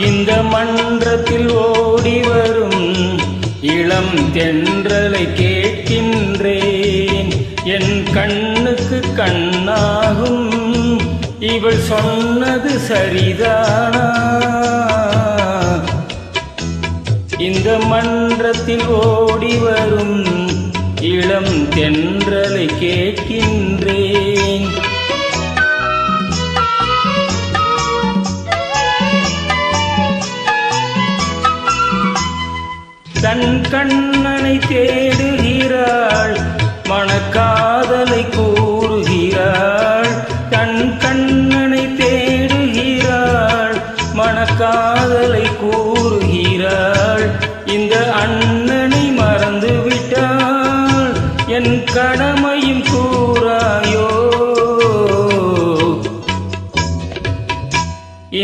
இந்த மன்றத்தில் ஓடி வரும் இளம் தென்றலை கேட்கின்றேன். என் கண்ணுக்கு கண்ணாகும் இவள் சொன்னது சரிதானா? இந்த மன்றத்தில் ஓடி வரும் இளம் தென்றலை கேட்கின்றேன். தன் கண்ணனை தேடுகிறாள், மனக்காதலை கூறுகிறாள். தன் கண்ணனை தேடுகிறாள், மனக்காதலை கூறுகிறாள். இந்த அண்ணனை மறந்து விட்டாள், என் கடமையும் கூறாயோ?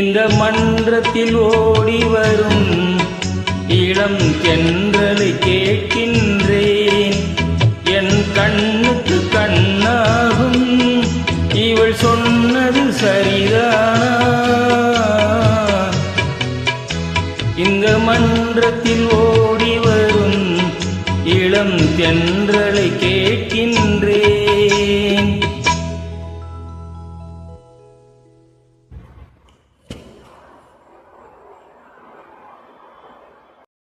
இந்த மன்றத்தில் ஓடி வரும் இளம் தென்றலை கேட்கின்றேன். என் கண்ணுக்கு கண்ணாகும் இவள் சொன்னது சரிதானா?